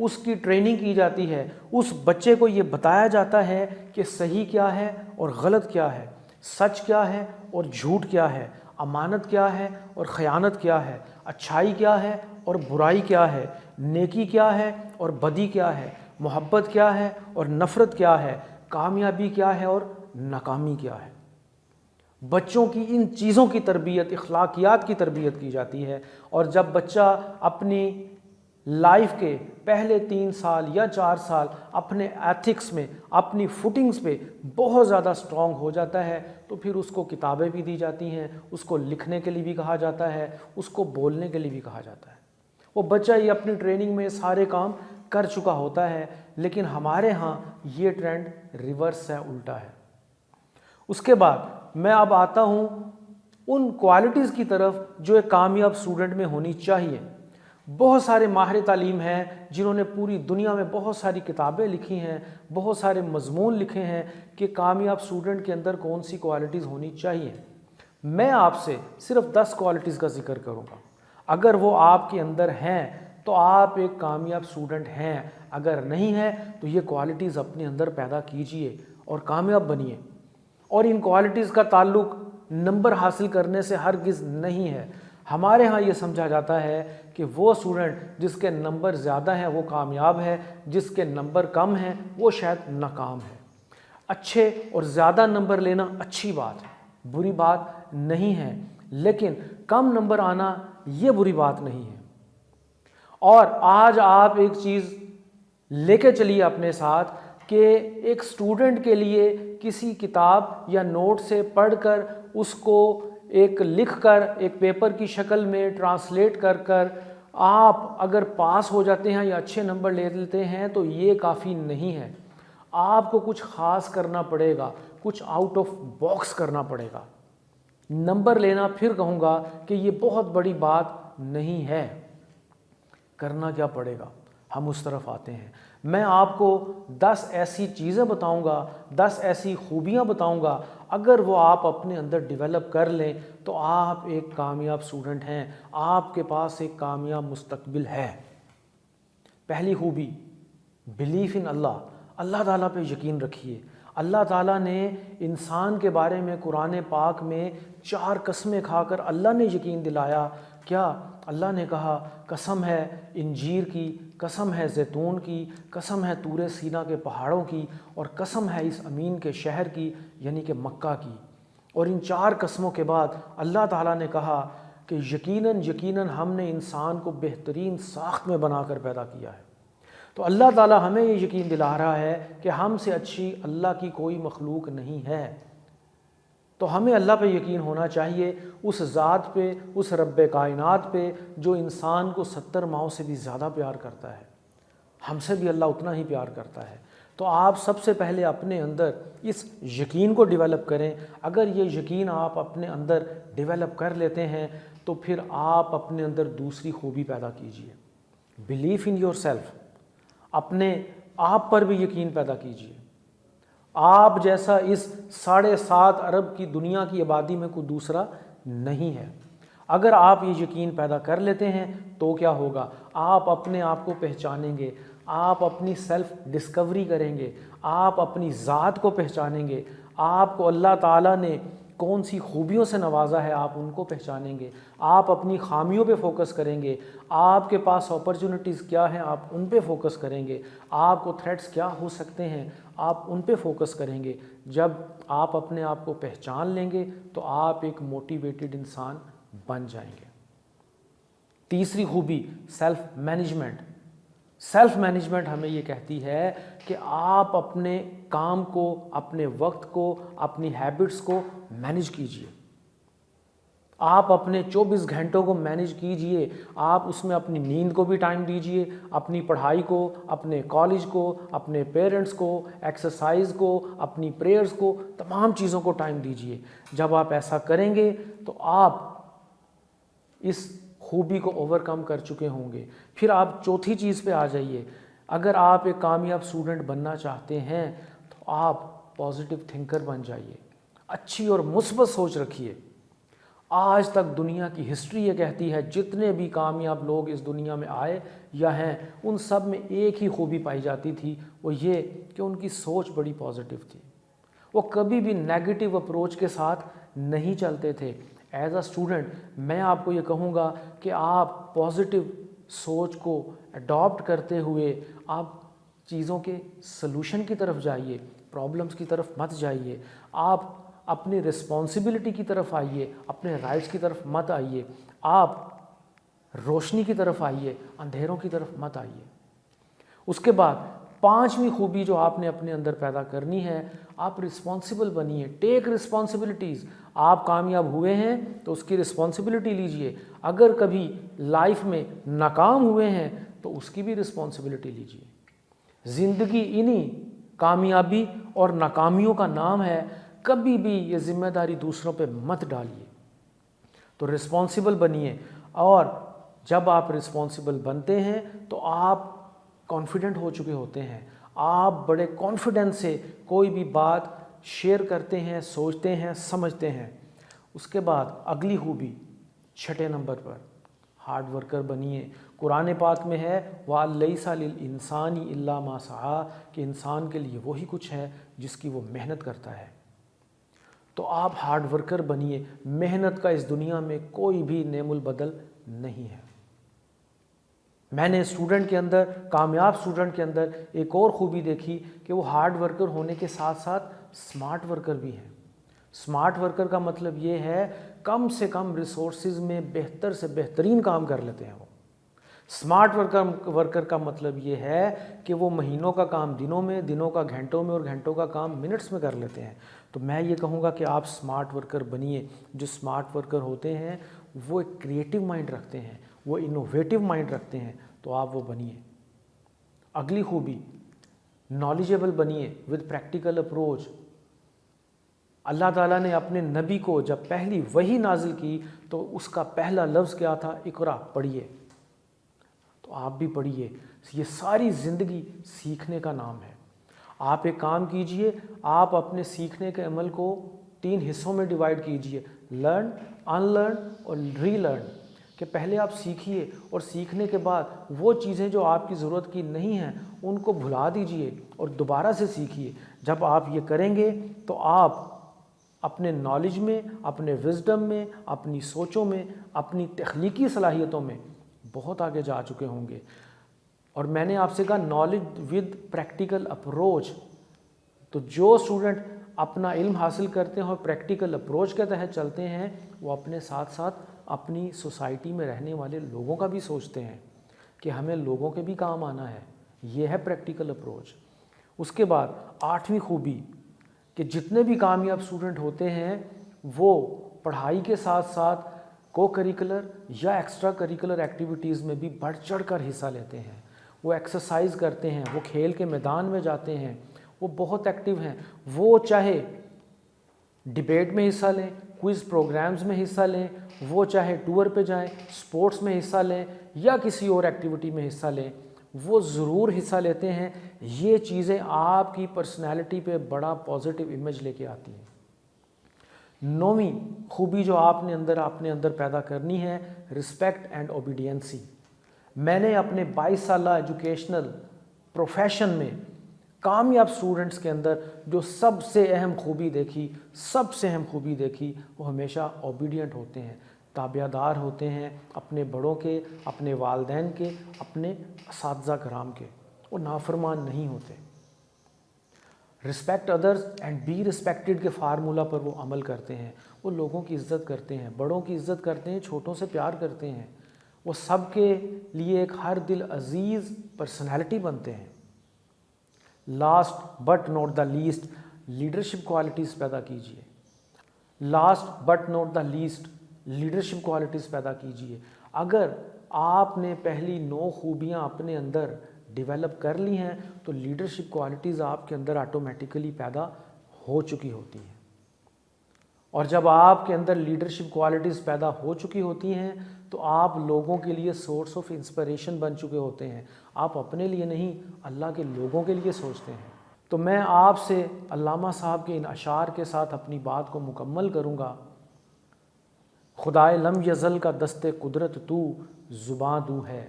اس کی ٹریننگ کی جاتی ہے، اس بچے کو یہ بتایا جاتا ہے کہ صحیح کیا ہے اور غلط کیا ہے، سچ کیا ہے اور جھوٹ کیا ہے، امانت کیا ہے اور خیانت کیا ہے، اچھائی کیا ہے اور برائی کیا ہے، نیکی کیا ہے اور بدی کیا ہے، محبت کیا ہے اور نفرت کیا ہے، کامیابی کیا ہے اور ناکامی کیا ہے۔ بچوں کی ان چیزوں کی تربیت، اخلاقیات کی تربیت کی جاتی ہے، اور جب بچہ اپنی لائف کے پہلے 3 سال یا 4 سال اپنے ایتھکس میں، اپنی فوٹنگز پہ بہت زیادہ سٹرونگ ہو جاتا ہے تو پھر اس کو کتابیں بھی دی جاتی ہیں، اس کو لکھنے کے لیے بھی کہا جاتا ہے، اس کو بولنے کے لیے بھی کہا جاتا ہے۔ وہ بچہ یہ اپنی ٹریننگ میں سارے کام کر چکا ہوتا ہے، لیکن ہمارے ہاں یہ ٹرینڈ ریورس ہے، الٹا ہے۔ اس کے بعد میں اب آتا ہوں ان کوالٹیز کی طرف جو ایک کامیاب اسٹوڈنٹ میں ہونی چاہیے۔ بہت سارے ماہر تعلیم ہیں جنہوں نے پوری دنیا میں بہت ساری کتابیں لکھی ہیں، بہت سارے مضمون لکھے ہیں کہ کامیاب اسٹوڈنٹ کے اندر کون سی کوالٹیز ہونی چاہیے۔ میں آپ سے صرف 10 کوالٹیز کا ذکر کروں گا۔ اگر وہ آپ کے اندر ہیں تو آپ ایک کامیاب اسٹوڈنٹ ہیں، اگر نہیں ہے تو یہ کوالٹیز اپنے اندر پیدا کیجئے اور کامیاب بنیے۔ اور ان کوالٹیز کا تعلق نمبر حاصل کرنے سے ہرگز نہیں ہے۔ ہمارے ہاں یہ سمجھا جاتا ہے کہ وہ اسٹوڈنٹ جس کے نمبر زیادہ ہیں وہ کامیاب ہے، جس کے نمبر کم ہیں وہ شاید ناکام ہے۔ اچھے اور زیادہ نمبر لینا اچھی بات ہے، بری بات نہیں ہے، لیکن کم نمبر آنا یہ بری بات نہیں ہے۔ اور آج آپ ایک چیز لے کے چلیے اپنے ساتھ کہ ایک اسٹوڈنٹ کے لیے کسی کتاب یا نوٹ سے پڑھ کر اس کو ایک لکھ کر ایک پیپر کی شکل میں ٹرانسلیٹ کر کر آپ اگر پاس ہو جاتے ہیں یا اچھے نمبر لے لیتے ہیں تو یہ کافی نہیں ہے۔ آپ کو کچھ خاص کرنا پڑے گا، کچھ آؤٹ آف باکس کرنا پڑے گا۔ نمبر لینا پھر کہوں گا کہ یہ بہت بڑی بات نہیں ہے۔ کرنا کیا پڑے گا، ہم اس طرف آتے ہیں۔ میں آپ کو 10 ایسی چیزیں بتاؤں گا، 10 ایسی خوبیاں بتاؤں گا، اگر وہ آپ اپنے اندر ڈیولپ کر لیں تو آپ ایک کامیاب اسٹوڈنٹ ہیں، آپ کے پاس ایک کامیاب مستقبل ہے۔ پہلی خوبی، بلیف ان اللہ، اللہ تعالیٰ پہ یقین رکھیے۔ اللہ تعالیٰ نے انسان کے بارے میں قرآن پاک میں 4 قسمیں کھا کر اللہ نے یقین دلایا۔ کیا اللہ نے کہا قسم ہے انجیر کی، قسم ہے زیتون کی، قسم ہے طور سینا کے پہاڑوں کی، اور قسم ہے اس امین کے شہر کی یعنی کہ مکہ کی۔ اور ان 4 قسموں کے بعد اللہ تعالیٰ نے کہا کہ یقیناً ہم نے انسان کو بہترین ساخت میں بنا کر پیدا کیا ہے۔ تو اللہ تعالیٰ ہمیں یہ یقین دلا رہا ہے کہ ہم سے اچھی اللہ کی کوئی مخلوق نہیں ہے۔ تو ہمیں اللہ پہ یقین ہونا چاہیے، اس ذات پہ، اس رب کائنات پہ جو انسان کو 70 ماؤں سے بھی زیادہ پیار کرتا ہے۔ ہم سے بھی اللہ اتنا ہی پیار کرتا ہے۔ تو آپ سب سے پہلے اپنے اندر اس یقین کو ڈیولپ کریں۔ اگر یہ یقین آپ اپنے اندر ڈیولپ کر لیتے ہیں تو پھر آپ اپنے اندر دوسری خوبی پیدا کیجئے، بلیف ان یور سیلف، اپنے آپ پر بھی یقین پیدا کیجئے۔ آپ جیسا اس 7.5 ارب کی دنیا کی آبادی میں کوئی دوسرا نہیں ہے۔ اگر آپ یہ یقین پیدا کر لیتے ہیں تو کیا ہوگا، آپ اپنے آپ کو پہچانیں گے، آپ اپنی سیلف ڈسکوری کریں گے، آپ اپنی ذات کو پہچانیں گے، آپ کو اللہ تعالیٰ نے کون سی خوبیوں سے نوازا ہے آپ ان کو پہچانیں گے، آپ اپنی خامیوں پہ فوکس کریں گے، آپ کے پاس اپرچونٹیز کیا ہیں آپ ان پہ فوکس کریں گے، آپ کو تھریٹس کیا ہو سکتے ہیں آپ ان پہ فوکس کریں گے۔ جب آپ اپنے آپ کو پہچان لیں گے تو آپ ایک موٹیویٹڈ انسان بن جائیں گے۔ تیسری خوبی، سیلف مینجمنٹ۔ سیلف مینجمنٹ ہمیں یہ کہتی ہے کہ آپ اپنے کام کو، اپنے وقت کو، اپنی ہیبٹس کو مینج کیجئے۔ آپ اپنے 24 گھنٹوں کو مینج کیجئے، آپ اس میں اپنی نیند کو بھی ٹائم دیجئے، اپنی پڑھائی کو، اپنے کالج کو، اپنے پیرنٹس کو، ایکسرسائز کو، اپنی پریئرز کو، تمام چیزوں کو ٹائم دیجئے۔ جب آپ ایسا کریں گے تو آپ اس خوبی کو اوورکم کر چکے ہوں گے۔ پھر آپ چوتھی چیز پہ آ جائیے۔ اگر آپ ایک کامیاب اسٹوڈنٹ بننا چاہتے ہیں تو آپ پازیٹیو تھنکر بن جائیے، اچھی اور مثبت سوچ رکھیے۔ آج تک دنیا کی ہسٹری یہ کہتی ہے جتنے بھی کامیاب لوگ اس دنیا میں آئے یا ہیں ان سب میں ایک ہی خوبی پائی جاتی تھی، وہ یہ کہ ان کی سوچ بڑی پازیٹیو تھی۔ وہ کبھی بھی نیگیٹو اپروچ کے ساتھ نہیں چلتے تھے۔ ایز اے اسٹوڈنٹ میں آپ کو یہ کہوں گا کہ آپ پازیٹیو سوچ کو اڈاپٹ کرتے ہوئے آپ چیزوں کے سلوشن کی طرف جائیے، پرابلمس کی طرف مت جائیے۔ آپ اپنی رسپانسبلٹی کی طرف آئیے، اپنے رائٹس کی طرف مت آئیے۔ آپ روشنی کی طرف آئیے، اندھیروں کی طرف مت آئیے۔ اس کے بعد 5ویں خوبی جو آپ نے اپنے اندر پیدا کرنی ہے، آپ رسپانسبل بنیے، ٹیک رسپانسبلٹیز۔ آپ کامیاب ہوئے ہیں تو اس کی رسپانسبلٹی لیجئے، اگر کبھی لائف میں ناکام ہوئے ہیں تو اس کی بھی رسپانسبلٹی لیجئے۔ زندگی انہی کامیابی اور ناکامیوں کا نام ہے، کبھی بھی یہ ذمہ داری دوسروں پہ مت ڈالیے۔ تو رسپانسبل بنیے، اور جب آپ رسپانسبل بنتے ہیں تو آپ کانفیڈنٹ ہو چکے ہوتے ہیں، آپ بڑے کانفیڈنس سے کوئی بھی بات شیئر کرتے ہیں، سوچتے ہیں، سمجھتے ہیں۔ اس کے بعد اگلی خوبی 6 نمبر پر ہارڈ ورکر بنیے۔ قرآن پاک میں ہے وَلَيْسَ لِلْإِنسَانِ إِلَّا مَا سَعَىٰ، کہ انسان کے لیے وہی کچھ ہے جس کی وہ محنت کرتا ہے۔ تو آپ ہارڈ ورکر بنیے، محنت کا اس دنیا میں کوئی بھی نعم البدل نہیں ہے۔ میں نے اسٹوڈنٹ کے اندر، کامیاب اسٹوڈنٹ کے اندر ایک اور خوبی دیکھی کہ وہ ہارڈ ورکر ہونے کے ساتھ ساتھ سمارٹ ورکر بھی ہیں۔ سمارٹ ورکر کا مطلب یہ ہے کم سے کم ریسورسز میں بہتر سے بہترین کام کر لیتے ہیں وہ۔ سمارٹ ورکر کا مطلب یہ ہے کہ وہ مہینوں کا کام دنوں میں، دنوں کا گھنٹوں میں، اور گھنٹوں کا کام منٹس میں کر لیتے ہیں۔ تو میں یہ کہوں گا کہ آپ سمارٹ ورکر بنیے۔ جو سمارٹ ورکر ہوتے ہیں وہ ایک کریٹیو مائنڈ رکھتے ہیں، وہ انوویٹیو مائنڈ رکھتے ہیں، تو آپ وہ بنیے۔ اگلی خوبی نالجیبل بنیے ود پریکٹیکل اپروچ۔ اللہ تعالیٰ نے اپنے نبی کو جب پہلی وحی نازل کی تو اس کا پہلا لفظ کیا تھا؟ اقرا، پڑھیے۔ تو آپ بھی پڑھیے۔ یہ ساری زندگی سیکھنے کا نام ہے۔ آپ ایک کام کیجئے، آپ اپنے سیکھنے کے عمل کو 3 حصوں میں ڈیوائیڈ کیجئے، لرن، ان لرن اور ری لرن، کہ پہلے آپ سیکھیے اور سیکھنے کے بعد وہ چیزیں جو آپ کی ضرورت کی نہیں ہیں ان کو بھلا دیجئے اور دوبارہ سے سیکھیے۔ جب آپ یہ کریں گے تو آپ اپنے نالج میں، اپنے وزڈم میں، اپنی سوچوں میں، اپنی تخلیقی صلاحیتوں میں بہت آگے جا چکے ہوں گے۔ اور میں نے آپ سے کہا نالج ود پریکٹیکل اپروچ، تو جو اسٹوڈنٹ اپنا علم حاصل کرتے ہیں اور پریکٹیکل اپروچ کے تحت چلتے ہیں وہ اپنے ساتھ ساتھ اپنی سوسائٹی میں رہنے والے لوگوں کا بھی سوچتے ہیں کہ ہمیں لوگوں کے بھی کام آنا ہے۔ یہ ہے پریکٹیکل اپروچ۔ اس کے بعد 8ویں خوبی کہ جتنے بھی کامیاب اسٹوڈنٹ ہوتے ہیں وہ پڑھائی کے ساتھ ساتھ کو کریکولر یا ایکسٹرا کریکولر ایکٹیویٹیز میں بھی بڑھ چڑھ کر حصہ لیتے ہیں۔ وہ ایکسرسائز کرتے ہیں، وہ کھیل کے میدان میں جاتے ہیں، وہ بہت ایکٹیو ہیں۔ وہ چاہے ڈیبیٹ میں حصہ لیں، کوئز پروگرامز میں حصہ لیں، وہ چاہے ٹور پہ جائیں، سپورٹس میں حصہ لیں یا کسی اور ایکٹیویٹی میں حصہ لیں، وہ ضرور حصہ لیتے ہیں۔ یہ چیزیں آپ کی پرسنالٹی پہ بڑا پازیٹیو امیج لے کے آتی ہیں۔ 9ویں خوبی جو آپ نے اندر پیدا کرنی ہے، رسپیکٹ اینڈ اوبیڈینسی۔ میں نے اپنے 22 سالہ ایجوکیشنل پروفیشن میں کامیاب اسٹوڈنٹس کے اندر جو سب سے اہم خوبی دیکھی وہ ہمیشہ اوبیڈینٹ ہوتے ہیں، تابع دار ہوتے ہیں اپنے بڑوں کے، اپنے والدین کے، اپنے اساتذہ کرام کے۔ وہ نافرمان نہیں ہوتے۔ Respect others and be respected کے فارمولہ پر وہ عمل کرتے ہیں۔ وہ لوگوں کی عزت کرتے ہیں، بڑوں کی عزت کرتے ہیں، چھوٹوں سے پیار کرتے ہیں۔ وہ سب کے لیے ایک ہر دل عزیز پرسنالٹی بنتے ہیں۔ Last but not the least, leadership qualities پیدا کیجیے۔ Last but not the least, leadership qualities پیدا کیجیے۔ اگر آپ نے پہلی 9 خوبیاں اپنے اندر ڈیولپ کر لی ہیں تو لیڈرشپ کوالٹیز آپ کے اندر آٹومیٹیکلی پیدا ہو چکی ہوتی ہیں۔ اور جب آپ کے اندر لیڈرشپ کوالٹیز پیدا ہو چکی ہوتی ہیں تو آپ لوگوں کے لیے سورس آف انسپریشن بن چکے ہوتے ہیں۔ آپ اپنے لیے نہیں، اللہ کے لوگوں کے لیے سوچتے ہیں۔ تو میں آپ سے علامہ صاحب کے ان اشعار کے ساتھ اپنی بات کو مکمل کروں گا۔ خدائے لم یزل کا دست قدرت تو زباں تو ہے،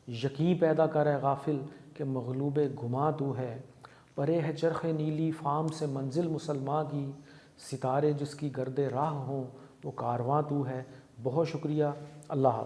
یقین پیدا کرے غافل کہ مغلوب گماں تو ہے، پرے ہے چرخ نیلی فام سے منزل مسلماں کی، ستارے جس کی گرد راہ ہوں وہ کارواں تو ہے۔ بہت شکریہ، اللہ حافظ۔